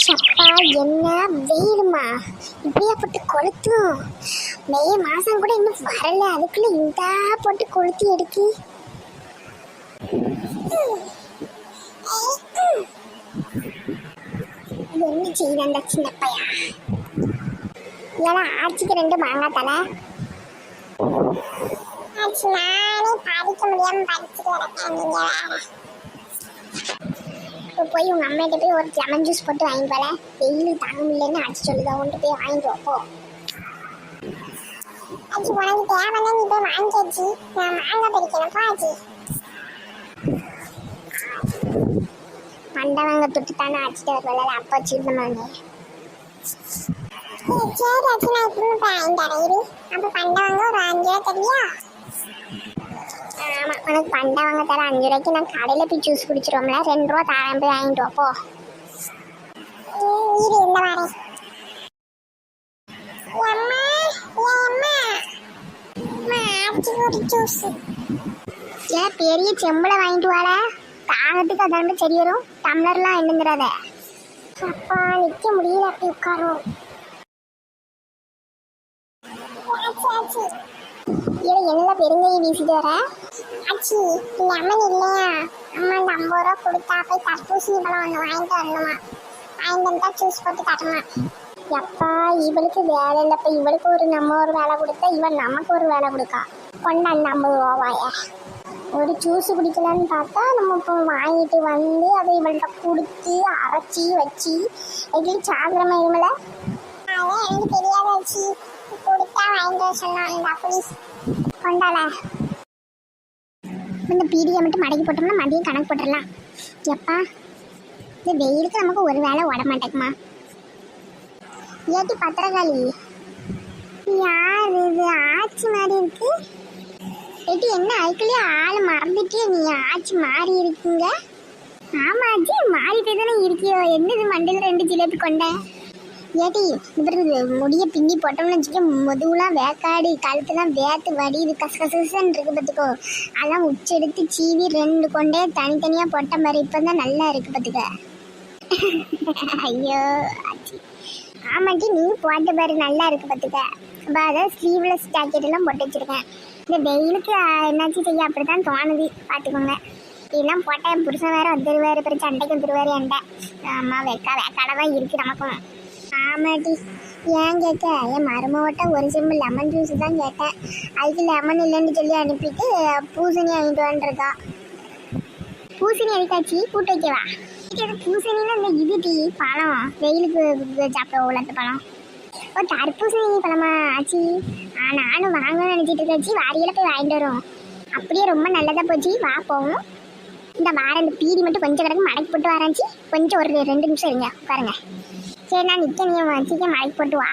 ஷப்பா என்ன வெயிலுமா இப்படியா போட்டு கொளுத்தும். மே மாசம் கூட இன்னும் வரல, அதுக்குள்ள இந்த போட்டு கொளுத்தி எடுக்கு. என்ன செய்யுது அந்த சின்ன பையா? இல்லைன்னா ஆட்சிக்கு 2 மாங்காய் தலை. ஆச்சு நானே படிக்க முடியாம படிச்சுட்டு வரேன். நீங்க வேற இப்போ போய் உங்க அம்மாட்ட போய் ஒரு லெமன் ஜூஸ் போட்டு வாங்கிட்டு போல. வெயில் தாங்க முடியலன்னு ஆச்சு சொல்லுதா, உன்ட்டு போய் வாங்கிட்டு வைப்போ. ஆச்சு உனக்கு தேவைன்னா நீ போய் வாங்கியாச்சு, நான் மாங்காய் பறிக்கணும் ஆச்சு. மண்டவங்க துட்டுத்தானே அடிச்சுட்டு வரல, அப்போ வச்சுருந்தோம். சரி ஆச்சு, நான் இப்போ வாங்கிட்டு வரேன். அப்போ பண்டவங்க ஒரு 5 ரூபா தெரியா? ஆமாம், உனக்கு பண்டவங்க தர 5 ரூபாய்க்கு நான் கடையில் போய் ஜூஸ் குடிச்சிருவோம்ல, 2 ரூபா தாரம் போய் வாங்கிட்டு வைப்போ. இரு இந்த வரேன். ஏன் பெரிய செம்பில் வாங்கிட்டு வாட, தாகத்துக்கு அதான் சரி வரும். டம்ளர்லாம் என்னங்கிறத அப்பா நிற்க முடியல, அப்படி உட்காரும். என்ன பெருங்கையை வீசிட்டு வர ஆச்சி? லெமன் இல்லையா? அம்மா அந்த 50 ரூபா கொடுத்தா போய் தர்பூசணி பழம் ஒன்று வாங்கிட்டு வரணுமா, வாங்கிட்டு வந்தா ஜூஸ் போட்டு தரணுமா. எப்பா இவளுக்கு வேலை இல்லைப்பா, இவளுக்கு நம்ம ஒரு வேலை கொடுத்தா இவன் நமக்கு ஒரு வேலை கொடுக்கா. கொண்டா 50 ரூபாய ஒரு ஜூஸ் குடிக்கலான்னு பார்த்தா நம்ம இப்போ வாங்கிட்டு வந்து அதை இவள்கிட்ட கொடுத்து அரைச்சி வச்சு எங்களுக்கு சாயந்தரமா இருமல. எனக்கு தெரியாத வச்சு கொடுத்தா வாங்கிட்டு வர சொன்னாங்க. அப்படி கொண்டால இந்த பீடியை மட்டும் மடக்கி போட்டோம்னா மதியம் கணக்கு போட்டுடலாம். எப்பா இந்த வெயிலுக்கு நமக்கு ஒரு வேலை ஓட மாட்டேக்குமா. ஏட்டி பத்திரகாளி யார் இது? ஆட்சி மாதிரி இருக்கு. ஏட்டி என்ன அதுக்குள்ளேயே ஆள் மறந்துட்டே நீ ஆட்சி மாறி இருக்கீங்க? ஆமா ஆச்சி மாறிட்டே தானே இருக்கியோ. என்னது மண்டையில் 2 ஜிலேபி கொண்டேன். ஏட்டி இவருக்கு முடிய பின்னி போட்டோம்னு வச்சுக்க, முதுகுலாம் வேக்காடு, கழுத்துலாம் வேத்து வடி, இது கசகசன்னு இருக்கு பார்த்துக்கோ. அதெல்லாம் உச்செடுத்து சீவி 2 கொண்டே தனித்தனியாக போட்ட மாதிரி இப்போ தான் நல்லா இருக்கு பார்த்துக்க. ஐயோ ஆச்சி ஆமாட்டி நீ போட்ட பாரு நல்லா இருக்கு பார்த்துக்க. அப்போ அதான் ஸ்லீவ்லெஸ் ஜாக்கெட் எல்லாம் போட்டு வச்சுருக்கேன். இந்த வெயிலுக்கு என்னாச்சு செய்ய அப்படித்தான் தோணுது பார்த்துக்கோங்க. இதெல்லாம் போட்டால் என் புருஷன் வேறு வந்துடுவார், அப்புறம் சண்டைக்கு வந்துடுவார் என்கிட்ட. அம்மா வேக்காடை தான் இருக்குது நமக்கும். ஆமாட்டி ஏன் கேட்க, என் மருமகிட்ட ஒரு செம்பு லெமன் ஜூஸ் தான் கேட்டேன். அதுக்கு லெமன் இல்லைன்னு சொல்லி அனுப்பிட்டு பூசணி வாங்கிட்டு வந்துருக்கா. பூசணி எதுக்காச்சு கூட்டு வைக்கவா? பூசணின்னா இந்த இது டீ பழம், வெயிலுக்கு சாப்பிட உள்ளது பழம். ஓ தர்பூசணி பழமா ஆச்சி? நானும் வாங்கணும்னு நினச்சிட்டு இருக்காச்சு. வாரியில் போய் வாங்கிட்டு வரும். அப்படியே ரொம்ப நல்லதாக போச்சு. வா போவோம். இந்த வாரம் இந்த பீடி மட்டும் கொஞ்சம் கிடக்கு மடக்கி போட்டு வராச்சு. கொஞ்சம் ஒரு 2 நிமிஷம் இருங்க உட்காருங்க. சரி நான் நிற்க, நீ சீக்கிரம் மடக்கி போட்டு வா.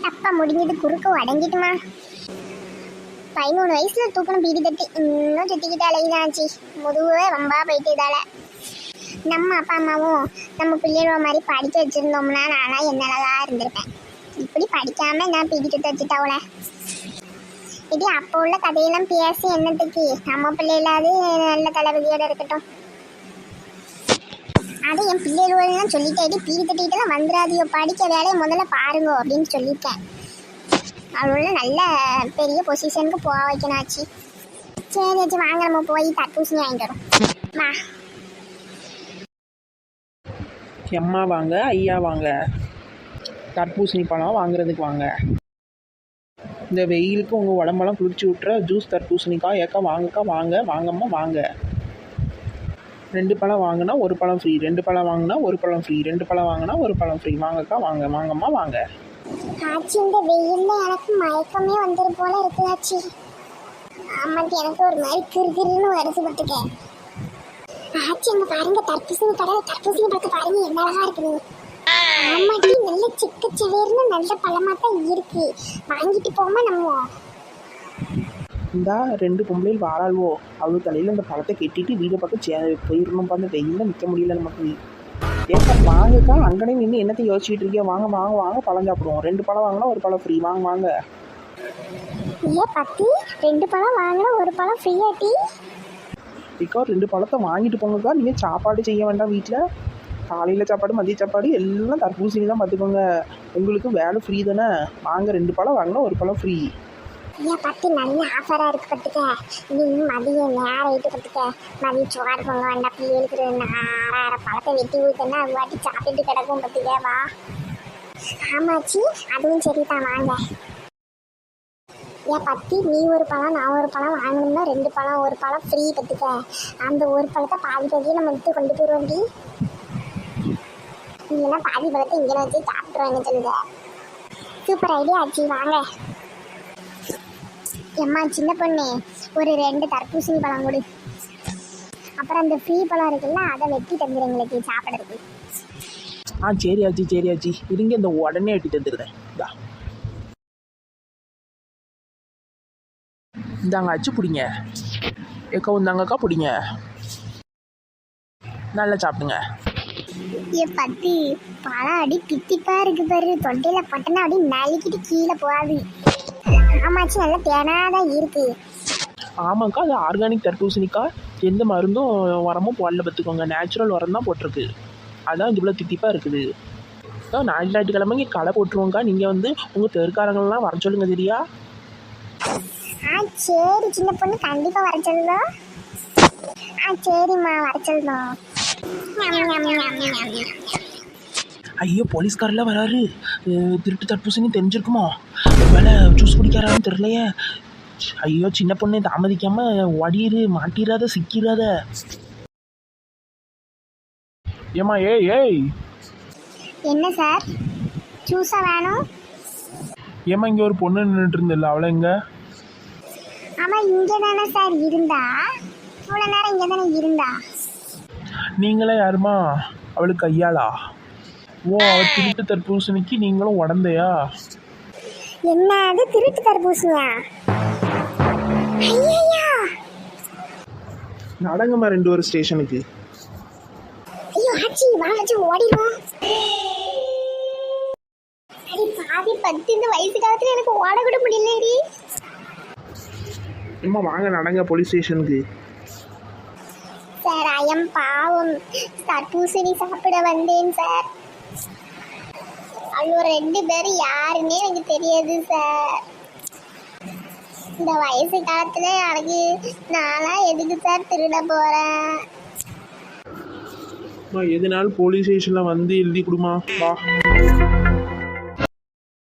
தப்பா முடிஞ்சது, குறுக்க உடங்கிட்டுமா. 13 வயசுல தூக்கணும் பீடி தட்டி, இன்னும் சுற்றிக்கிட்டு அழகிதாச்சு. முதுவே வம்பா போயிட்டு இதால. நம்ம அப்பா அம்மாவும் நம்ம பிள்ளைகள மாதிரி படிக்க வச்சுருந்தோம்னா நானாக என்னதான் இருந்திருப்பேன். இப்படி படிக்காமல் நான் பீடி தட்டி வச்சுட்டாவுல. இது அப்போ உள்ள கதையெல்லாம் பேசி என்னத்துக்கு, நம்ம பிள்ளைகளாவது நல்ல தளபதியோட இருக்கட்டும். அது என் பிள்ளைகளெல்லாம் சொல்லிட்டேன், பீடி தட்டிகிட்டலாம் வந்துடாதியோ, படிக்க வேலையை முதல்ல பாருங்க அப்படின்னு சொல்லியிருக்கேன். அவளோட நல்ல பெரிய பொசிஷனுக்கு போக வைக்கணும் ஆச்சு. சரி ஆச்சு வாங்க, நம்ம போய் தர்பூசணி வாங்கிட்டு வரோம். வா எம்மா வாங்க, ஐயா வாங்க, தர்பூசணி பழம் வாங்குறதுக்கு வாங்க. இந்த வெயிலுக்கு உங்கள் உடம்பெல்லாம் குளிர்ச்சி விட்டுற ஜூஸ் தர்பூசணிக்கா ஏக்கா வாங்கக்கா, வாங்க வாங்கம்மா வாங்க. 2 பழம் வாங்கினா 1 பழம் ஃப்ரீ, 2 பழம் வாங்கினா 1 பழம் ஃப்ரீ, 2 பழம் வாங்கினா 1 பழம் ஃப்ரீ. வாங்கக்கா வாங்க, வாங்கம்மா வாங்க. ஆச்சி இந்த வெயில்ல எனக்கு மயக்கமே வந்துரு போல இருக்கு ஆச்சி. ஆமாட்டி எனக்கு ஒரு மாதிரி கிருகிருன்னு வருது பார்த்துக்க. ஆச்சி அங்க பாருங்க தர்பூசணி கடை, தர்பூசணி பழத்தை பாருங்க என்ன அழகா இருக்குது. ஆமாட்டி நல்ல சிக்க செவேர்னு நல்ல பழமா தான் இருக்கு. வாங்கிட்டு போமா நம்ம. இந்தா 2 பொம்பளையில் வாராள்வோ, அவள் தலையில் அந்த பழத்தை கெட்டிட்டு வீடை பக்கம் போயிடணும். பார்த்து வெயிலில் நிற்க முடியல நமக்கு. ஏக்கா வாங்கக்கா, அங்கனே நின்று என்னத்தை யோசிச்சுட்டு இருக்கியா? வாங்க வாங்க வாங்க, பழம் சாப்பிடுவோம். 2 பழம் வாங்கினா 1 பழம் ஃப்ரீ. வாங்க வாங்க. ஏ பத்தி 2 பழம் வாங்கினா 1 பழம் ஃப்ரீயா டீ? ஏக்கா 2 பழத்தை வாங்கிட்டு போங்கக்கா. நீங்கள் சாப்பாடு செய்ய வேண்டாம் வீட்டில். காலையில் சாப்பாடு மதிய சாப்பாடு எல்லாம் தர்பூசணி தான் பார்த்துக்கோங்க. உங்களுக்கு வேலை ஃப்ரீ தானே. வாங்க 2 பழம் வாங்கினா 1 பழம் ஃப்ரீ. ஏன் பத்தி நல்ல ஆஃபராக இருக்கு பார்த்துக்க. நீ மதியம் நேரம் ஆகிட்டு பார்த்துக்க. மதியம் சோறு பொங்க வேண்டாம். பிள்ளைகளுக்கு 6 பழத்தை வெட்டி ஊற்றுன்னா அது வாட்டி சாப்பிட்டுட்டு கிடக்கும் பார்த்துக்க. வா. ஆமாச்சி, அதுவும் சரிதான், வாங்க. ஏன் பத்தி நீ 1 பழம் நான் 1 பழம் வாங்கணும்னா 2 பழம் 1 பழம் ஃப்ரீ பார்த்துக்க. அந்த 1 பழத்தை பாதி பாதியை நம்ம எடுத்து கொண்டு போயிடுவோண்டி. இல்லைன்னா பாதி பழத்தை இங்கே வச்சு சாப்பிட்ருவாங்க சொல்லுங்க. சூப்பர் ஐடியா ஆச்சு, வாங்க. எம்மா சின்ன பொண்ணு, ஒரு 2 தர்பூசணி பழம் கொடு. அப்புறம் அந்த ஃப்ரீ பழம் இருக்குல்ல, அதை வெட்டி தந்துடு எங்களுக்கு சாப்பிட்றதுக்கு. சரி ஆச்சி சரி ஆச்சி. இருங்க இந்த உடனே வெட்டி தந்துடுறேன். இந்தாங்க அச்சு பிடிங்க. ஏக்கா இந்தாங்கக்கா பிடிங்க. நல்லா சாப்பிடுங்க. பத்தி பழம் அடி பித்திப்பா இருக்கு பாரு. தொண்டையில பட்டனா அப்படி நலிக்கிட்டு கீழே போகாது. ஆமாச்சு, நல்லா தேனாதான் இருக்கு. ஆமாக்கா, அது ஆர்கானிக் தர்பூசணிக்கா. எந்த மருந்தும் உரமும் போடல பார்த்துக்கோங்க. நேச்சுரல் உரம் தான் போட்டிருக்கு. அதான் இவ்வளோ தித்திப்பாக இருக்குது. ஞாயிற்றுக்கிழமைக்கு களை போட்டுருவோங்க்கா. நீங்கள் வந்து உங்கள் தெருக்காரங்கள்லாம் வர சொல்லுங்க சரியா. சரி சின்ன பொண்ணு, கண்டிப்பா வர சொல்லுதோம். சரிம்மா, வர சொல்லுதோம். ஐயோ போலீஸ்காரெல்லாம் வராரு. திருட்டு தர்பூசணி தெரிஞ்சிருக்குமா? வேலை ஜூஸ் குடிக்கிறான்னு தெரியலையே. ஐயோ சின்ன பொண்ணு தாமதிக்காம ஓடிரு, மாட்டிராத, சிக்கிறாத. ஏமா ஏய் என்ன சார், ஜூஸா வேணும்? ஏமா இங்கே ஒரு பொண்ணு நின்றுட்டு இருந்தில்ல, அவளை எங்க? ஆமா, இங்க தானே சார் இருந்தா. இவ்வளவு நேரம் இங்க தானே இருந்தா. நீங்களே யாருமா? அவளுக்கு கையாளா? ஓ, அவள் திருட்டு தர்பூசணிக்கு நீங்களும் உடந்தையா? என்ன அது திருட்டு தர்பூசணியா? ஐயா, நடங்கம்மா 2 ஒரு ஸ்டேஷனுக்கு. ஐயோ ஆச்சி, வாங்கச்சு ஓடிடுவோம். அடி பாதி பத்து, இந்த வயசு காலத்துல எனக்கு ஓட கூட முடியலடி. அம்மா வாங்க, நடங்க போலீஸ் ஸ்டேஷனுக்கு. சார், ஐயம் பாவம், தர்பூசணி சாப்பிட வந்தேன் சார். அவங்க 2 பேரும் யாருன்னே எனக்கு தெரியாது சார். இந்த வயசு காலத்துல எனக்கு நான்லாம் எதுக்கு சார் திருட போறேன்? எதுனாலும் போலீஸ் ஸ்டேஷனில் வந்து எழுதி கொடுமா. வா.